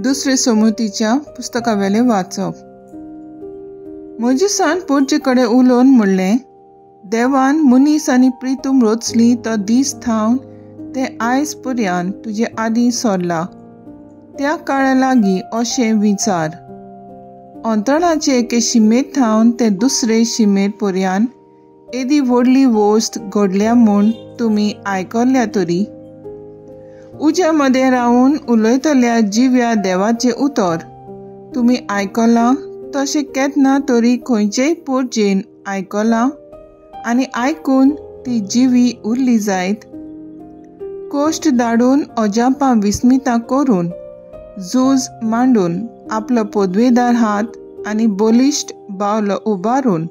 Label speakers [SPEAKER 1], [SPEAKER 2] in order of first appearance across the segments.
[SPEAKER 1] दुसरे समूतीच्या पुस्तकावेले वाचप. मोजेसान पोरचे कडेन उलोवन म्हणलें, देवान मनीस आनी प्रितूम रचली तो दीस थावन ते आयज पर्यंत तुजे आदी सोरला. त्या काळा लागीं अशें विचार. अंतराळाचे एके शिमेत थावन ते दुसरे शिमेत पर्यंत एदी व्हडली वोस्त घडल्या म्हूण तुमी आयकल्या तरी. उज्या मदें रावन उलयतल्या जिव्या देवाचें उतर तुमी आयकलां तशें केन्ना तरी खंयचेय पोरचेन आयकलां आनी आयकून ती जिवी उरली जायत. कोश्ट धाडून अजापां विस्मितां करून झूज मांडून आपलो पदवेदार हात आनी बलिश्ट बावलो उबारून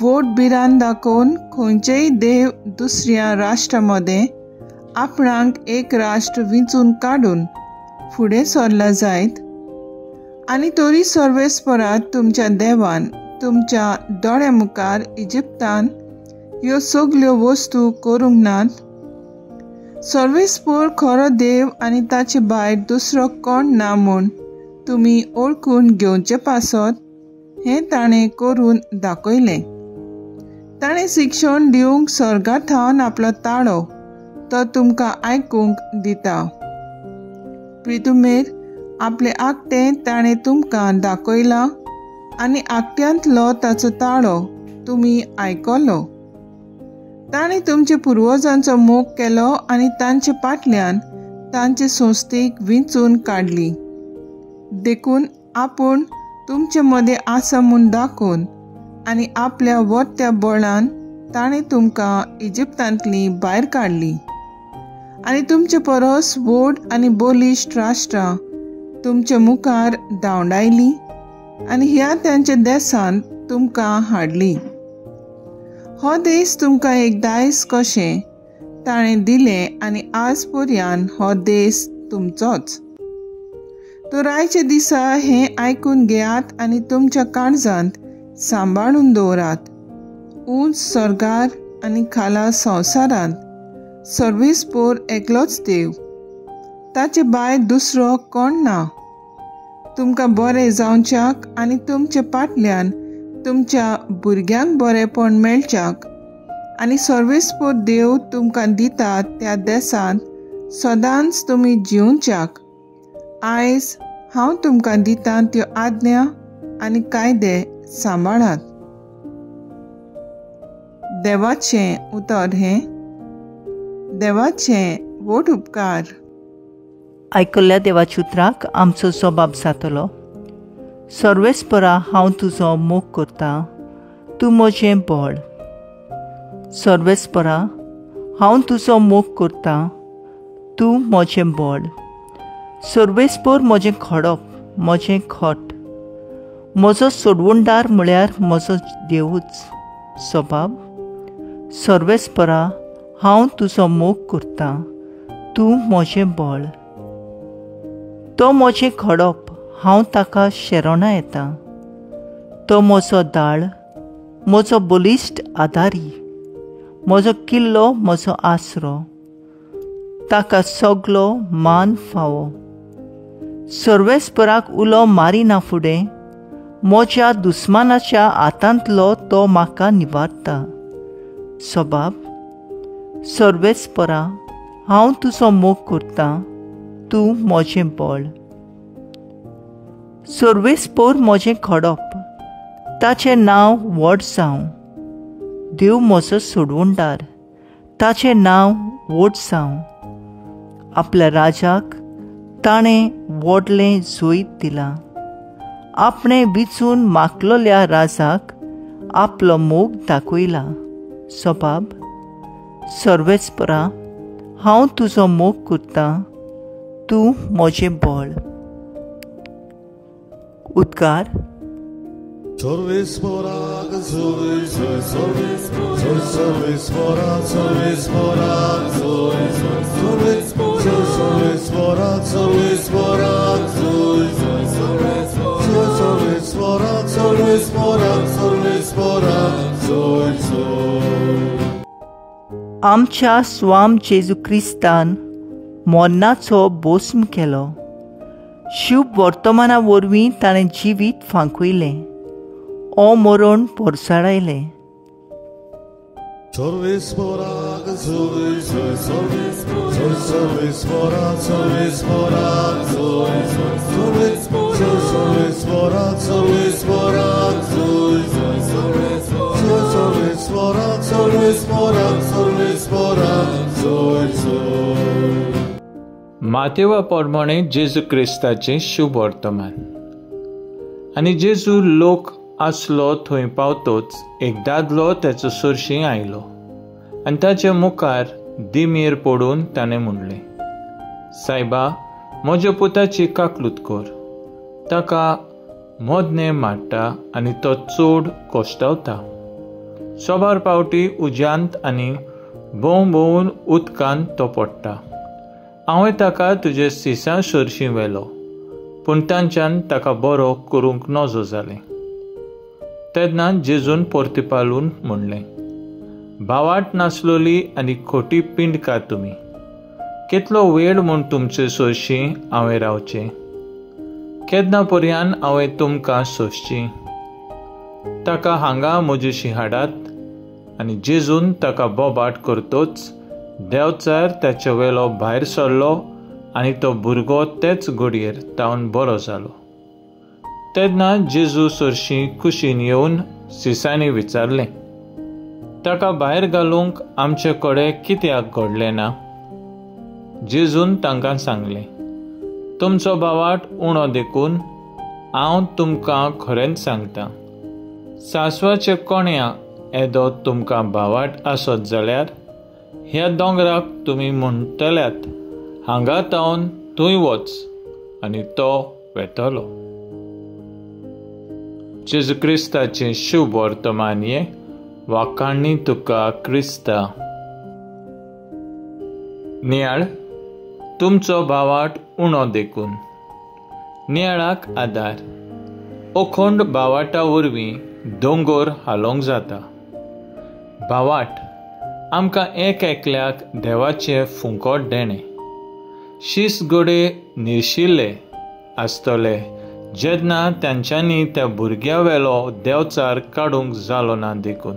[SPEAKER 1] वोट बिरान दाखोवन खंयचेय देव दुसऱ्या राष्ट्रामदें आपणाक एक राष्ट्र विंचून काडून फुडें सरला जायत. आनी तरी सर्वेस्परांत तुमच्या देवान तुमच्या दोळ्या मुखार इजिप्तान ह्यो सगल्यो वस्तू करूंक नात. सर्वेस्पर खरो देव आनी ताचे भायर दुसरो कोण ना म्हूण तुमी ओळखून घेवचे पासत हें ताणें करून दाखयलें. ताणें शिक्षण दिवंक सर्गांत थावन आपलो ताळो तो तुमकां आयकूंक दिता. प्रितुमेर आपले आकटें ताणें तुमकां दाखयलां आनी आकट्यांतलो ताचो ताळो तुमी आयकलो. ताणें तुमच्या पुर्वजांचो मोग केलो आनी तांचे फाटल्यान तांचे संस्थेक विंचून काडली. देखून आपूण तुमचे मदें आसा म्हूण दाखोवन आनी आपल्या वरत्या बळान ताणें तुमकां इजिप्तांतली भायर काडली. आनी तुमचे परस व्हड आनी बलिश्ट राष्ट्रां तुमच्या मुखार धांवडायली आनी ह्या तांच्या देशांत तुमकां हाडली. हो देश तुमकां एक दायज कशें ताणें दिलें आनी आज पर्यंत हो देश तुमचोच. तो रायच्या दिसा हें आयकून घेयात आनी तुमच्या काळजांत सांबाळून दवरात. उंच सर्गार आनी खाला संवसारांत सर्वेस्पर एकलोच देव, ताचे भायर दुसरो कोण ना. तुमकां बरें जावच्याक आनी तुमचे फाटल्यान तुमच्या भुरग्यांक बरेंपण मेळच्याक आनी सर्वेस्पर देव तुमकां दितात त्या देशांत सदांच तुमी जिवच्याक आयज हांव तुमकां दितां त्यो आज्ञा आनी कायदे सांबाळात. देवाचें उतर हें. देवाचें व्हड उपकार.
[SPEAKER 2] आयकल्ल्या देवाच्या उतराक आमचो जबाब जातलो. सर्वेस्परा हांव तुजो मोग करतां, तूं म्हजें बळ. सर्वेस्परा हांव तुजो मोग करतां, तूं म्हजें बळ. सर्वेस्पर म्हजें खडप, म्हजें खोट. म्हजो सोडवणदार म्हळ्यार म्हजो देवूच. सबाब. सर्वेस्परा हांव तुजो मोग करतां, तूं म्हजें बळ. तो म्हजें खडप, हांव ताका शेरोना येतां. तो म्हजो दाळ, म्हजो बलिश्ट आदारी, म्हजो किल्लो, म्हजो आसरो. ताका सगलो मान फावो. सर्वेस्पराक उलो मारिना फुडें म्हज्या दुस्मानाच्या हातांतलो तो म्हाका निवारता. सबाब. सर्वेस्परा हांव तुजो मोग करतां, तूं म्हजें बळ. सर्वेस्पर म्हजें खडप, ताचें नांव व्हड जावं. देव म्हजो सोडवणदार, ताचें नांव व्हड जावं. आपल्या राजाक ताणें व्हडलें जोईत दिलां. आपणें विचून मागलोल्या राजाक आपलो मोग दाखयला. सबाब. सर्वेस्परा हांव तुजो मोग करतां, तूं म्हजें बळ. उद्गार.
[SPEAKER 3] Sorvesporak, sorvesporak, sorvesporak, sorvesporak, sorvesporak,
[SPEAKER 2] आमच्या स्वाम जेजू क्रिस्तान मोन्नाचो भस्म केलो. शुभ वर्तमाना वरवीं ताणें जिवीत फांकयलें, मरण पोरसाडायलें.
[SPEAKER 3] Solvis vorat, solvis vorat, solvis vorat, solvis vorat, solvis vorat, solvis vorat, solvis vorat, solvis vorat.
[SPEAKER 4] मातेवा प्रमाणे जेजू क्रिस्ताचें शुभ वर्तमान. आनी जेजू लोक आसलो थंय पावतोच एक दादलो तेचो सुरशी आयलो आनी ताच्या मुखार दिमीर पडून ताणें म्हणलें, सायबा, म्हज्या पुताची काकलूत कर. ताका मोदनें मारता आनी तो चड कोश्टावता. सोबार पावटी उज्यांत आनी भोंवन उदकांत तो पडटा. हांवें ताका तुजे सिसां सुरशी व्हेलो, पूण तांच्यान ताका बरो करूंक नजो जालें. तेन्ना जेजून परतिपालून म्हणलें, भावाट नासलोली आनी खोटी पिंडका तुमी, कितलो वेळ म्हूण तुमचे सोयशी हांवें रावचें? केन्ना पर्यान हांवें तुमकां सोंसचीं? ताका हांगा म्हजेशी हाडात. आनी जेजून ताका बोबाट करतोच देंवचार ताचे वेलो भायर सरलो आनी तो भुरगो तेच घडयेर तावन बरो जालो. तेन्ना जेजू चडशी कुशीन येवन सिसांनी विचारलें, ताका भायर घालूंक आमचे कडेन कित्याक घडलें ना? जेजून तांकां सांगलें, तुमचो भावाट उणो देखून हांव तुमकां खरेंच सांगतां, सासवाचे कोण्या येदो तुमकां भावाट आसत जाल्यार ह्या दोंगराक तुमी म्हणटल्यात, हांगा तावन थंय वच, आनी तो वेतलो. जेजू क्रिस्ताचें शुभ वर्तमान हें. वाखाणणी तुका क्रिस्ता. नियाळ, तुमचो भावाट उणो देखून. नियाळाक आदार. अखंड भावाटा वरवीं दोंगर हालोवंक जाता. भावाट आमकां एक एकल्याक देवाचें फुंकोट देणें. शीस घडे निर्शिल्ले आसतले जेन्ना तांच्यांनी त्या भुरग्या वेलो देंवचार काडूंक जालो ना देखून.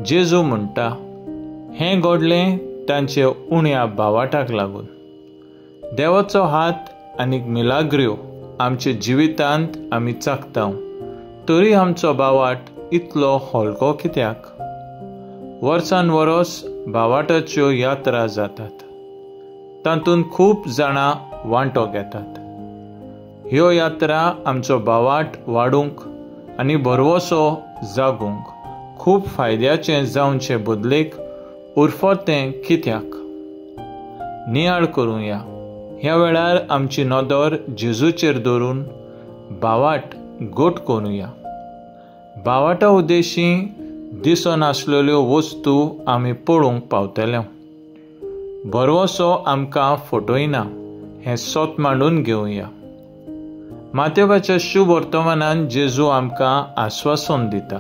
[SPEAKER 4] जेजू म्हणटा, हें घडलें तांचे उण्या भावाटाक लागून. देवाचो हात आनी मिलाग्र्यो आमच्या जिवितांत आमी चाखतांव, तरी आमचो भावाट इतलो हलको कित्याक? वर्सान वरोस भावाटाच्यो यात्रा जातात. तातूंत खूब जाणां वांटो घेतात. ह्यो यात्रा आमचो भावाट वाडूंक आनी बरवसो जागूंक खूब फायद्याचें जावचे बदलेक उरफोतें कित्याक? नियाळ करुया. ह्या वेळार आमची नदर जेजूचेर दवरून भावाट घट करुया. भावाटा उद्देशी दिसनासलेल्यो वस्तू आमी पळोवंक पावतल्यो. बरवसो आमकां फटयना हें सोत मांडून घेवया. मातेवाच्या शुभ वर्तमानान जेजू आमकां आस्वासन दिता.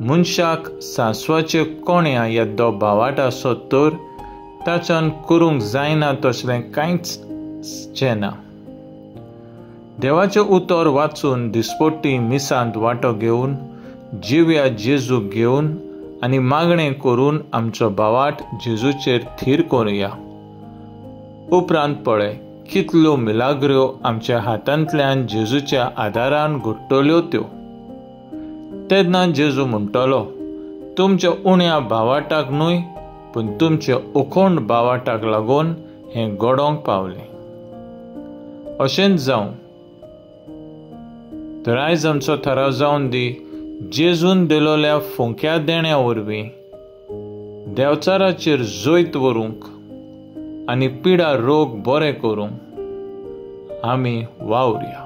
[SPEAKER 4] मनशाक सासवाचे कोण्या येद्दो भावाट आसत तर ताच्यान करूंक जायना तसलें कांयच ना. देवाचें उतर वाचून दिसपट्टी मिसांत वांटो घेवन जिव्या जेजू घेवन आनी मागणें करून आमचो भावाट जेजूचेर थीर करुया. उपरांत पळय कितल्यो मिलाग्र्यो आमच्या हातांतल्यान जेजूच्या आदारान घडटल्यो त्यो. तेन्ना जेजू म्हणटलो, तुमच्या उण्या भावाटाक न्हय पूण तुमच्या अखंड भावाटाक लागून हें घडोवंक पावलें. अशेंच जावं. तर आयज आमचो थाराव जावन दी, जेजून दिलोल्या फुंक्या देण्या वरवीं देवचाराचेर जैत व्हरूंक आनी पिडा रोग बरे करूंक आमी वावुरया.